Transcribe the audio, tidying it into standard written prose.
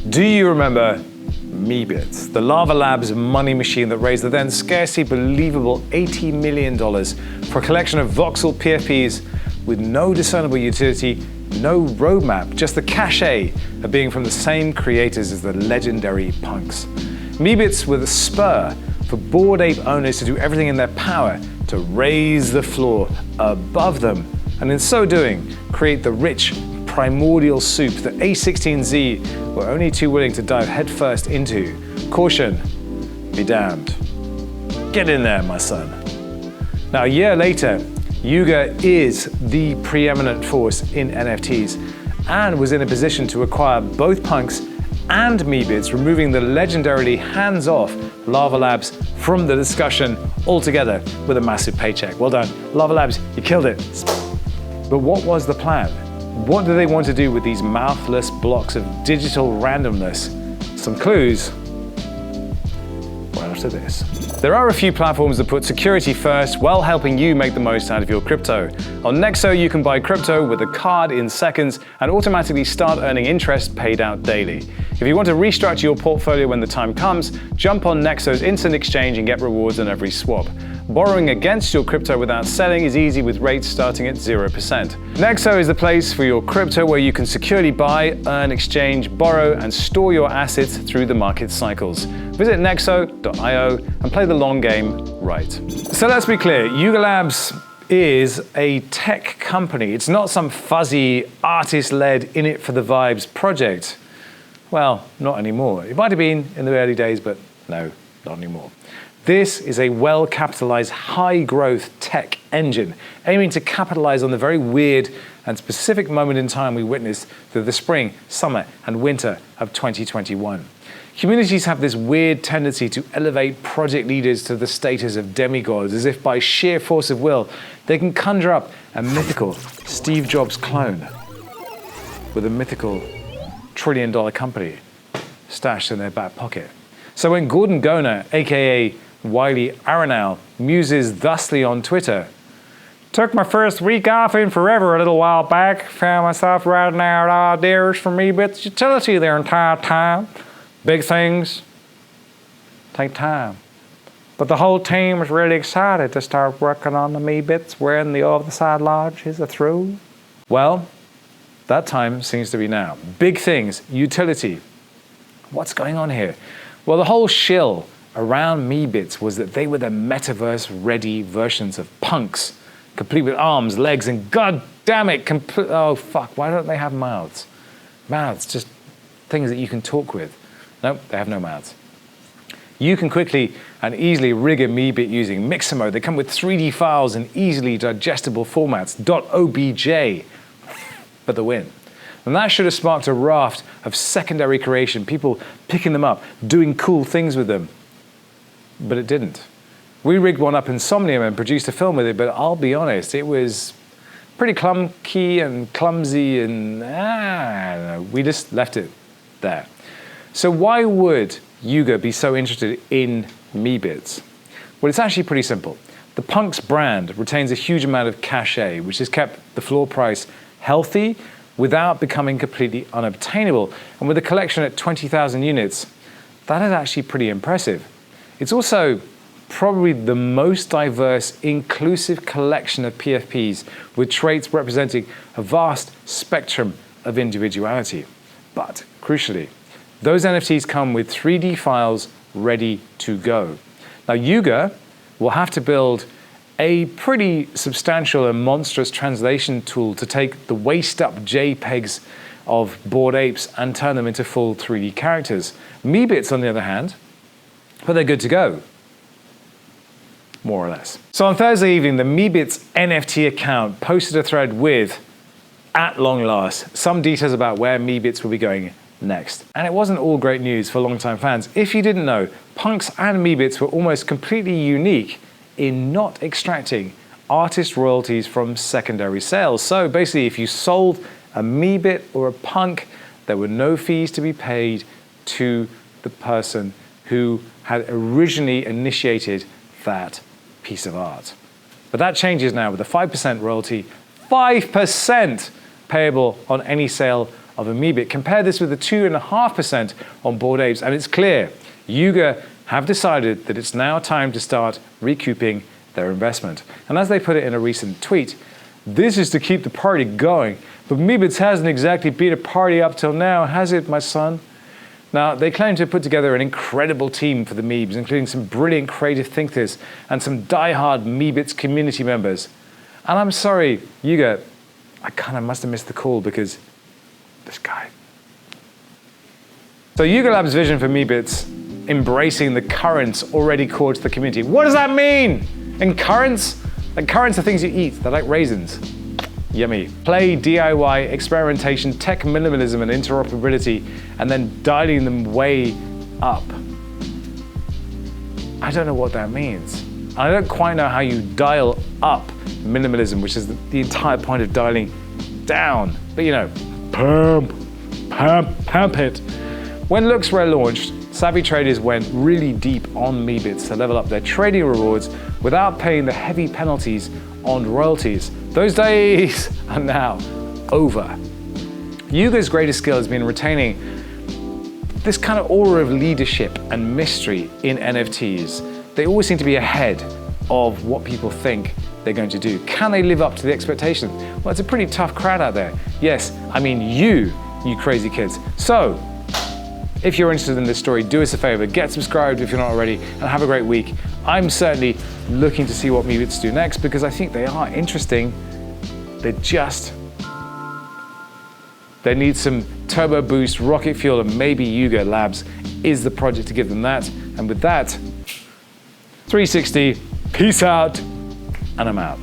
Do you remember Meebits, the Larva Labs money machine that raised the then scarcely believable $80 million for a collection of voxel PFPs with no discernible utility, no roadmap, just the cachet of being from the same creators as the legendary Punks? Meebits were the spur for Bored Ape owners to do everything in their power to raise the floor above them, and in so doing, create the rich primordial soup that A16Z were only too willing to dive headfirst into. Caution, be damned. Get in there, my son. Now, a year later, Yuga is the preeminent force in NFTs and was in a position to acquire both Punks and Meebits, removing the legendarily hands-off Larva Labs from the discussion altogether with a massive paycheck. Well done, Larva Labs, you killed it. But what was the plan? What do they want to do with these mouthless blocks of digital randomness? Some clues right after this. There are a few platforms that put security first while helping you make the most out of your crypto. On Nexo, you can buy crypto with a card in seconds and automatically start earning interest paid out daily. If you want to restructure your portfolio when the time comes, jump on Nexo's instant exchange and get rewards on every swap. Borrowing against your crypto without selling is easy with rates starting at 0%. Nexo is the place for your crypto where you can securely buy, earn, exchange, borrow, and store your assets through the market cycles. Visit nexo.io and play the long game right. So let's be clear, Yuga Labs is a tech company. It's not some fuzzy, artist-led, in-it-for-the-vibes project. Well, not anymore. It might have been in the early days, but no, not anymore. This is a well-capitalized, high-growth tech engine aiming to capitalize on the very weird and specific moment in time we witnessed through the spring, summer, and winter of 2021. Communities have this weird tendency to elevate project leaders to the status of demigods, as if by sheer force of will, they can conjure up a mythical Steve Jobs clone with a mythical trillion-dollar company stashed in their back pocket. So when Gordon Goner, aka Wiley Arenal, muses thusly on Twitter, "Took my first week off in forever a little while back, found myself writing out ideas for Meebits utility their entire time. Big things take time. But the whole team was really excited to start working on the Meebits when the other side launches are through." Well, that time seems to be now. Big things, utility. What's going on here? Well, the whole shill around Meebits was that they were the metaverse-ready versions of Punks, complete with arms, legs, and god damn it, oh fuck, why don't they have mouths? Mouths, just things that you can talk with. Nope, they have no mouths. You can quickly and easily rig a Meebit using Mixamo. They come with 3D files in easily digestible formats, .obj, for the win. And that should have sparked a raft of secondary creation, people picking them up, doing cool things with them. But it didn't. We rigged one up in Somnium and produced a film with it, but I'll be honest, it was pretty clunky and clumsy and I don't know, we just left it there. So why would Yuga be so interested in Meebits? Well, it's actually pretty simple. The Punks brand retains a huge amount of cachet, which has kept the floor price healthy without becoming completely unobtainable. And with a collection at 20,000 units, that is actually pretty impressive. It's also probably the most diverse, inclusive collection of PFPs with traits representing a vast spectrum of individuality. But crucially, those NFTs come with 3D files ready to go. Now, Yuga will have to build a pretty substantial and monstrous translation tool to take the waist-up JPEGs of Bored Apes and turn them into full 3D characters. Meebits, on the other hand, but they're good to go, more or less. So on Thursday evening, the Meebits NFT account posted a thread with, at long last, some details about where Meebits will be going next. And it wasn't all great news for longtime fans. If you didn't know, Punks and Meebits were almost completely unique in not extracting artist royalties from secondary sales. So basically, if you sold a Meebit or a Punk, there were no fees to be paid to the person who had originally initiated that piece of art. But that changes now with a 5% royalty, 5% payable on any sale of a Meebit. Compare this with the 2.5% on Bored Apes, and it's clear Yuga have decided that it's now time to start recouping their investment. And as they put it in a recent tweet, this is to keep the party going, but Meebits hasn't exactly been a party up till now, has it, my son? Now, they claim to have put together an incredible team for the Meebs, including some brilliant creative thinkers and some die-hard Meebits community members. And I'm sorry, Yuga, I kind of must have missed the call because this guy. So Yuga Labs' vision for Meebits, embracing the currents already core to the community. What does that mean? And currents? Like currents are things you eat, they're like raisins. Yummy. Play, DIY, experimentation, tech minimalism, and interoperability, and then dialing them way up. I don't know what that means. I don't quite know how you dial up minimalism, which is the entire point of dialing down. But you know, pump it. When Looks were launched, savvy traders went really deep on Meebits to level up their trading rewards without paying the heavy penalties on royalties. Those days are now over. Yuga's greatest skill has been retaining this kind of aura of leadership and mystery in NFTs. They always seem to be ahead of what people think they're going to do. Can they live up to the expectations? Well, it's a pretty tough crowd out there. Yes, I mean you crazy kids. So, if you're interested in this story, do us a favor, get subscribed if you're not already, and have a great week. I'm certainly looking to see what Meebits do next because I think they are interesting. They need some turbo boost, rocket fuel, and maybe Yuga Labs is the project to give them that. And with that, 360, peace out, and I'm out.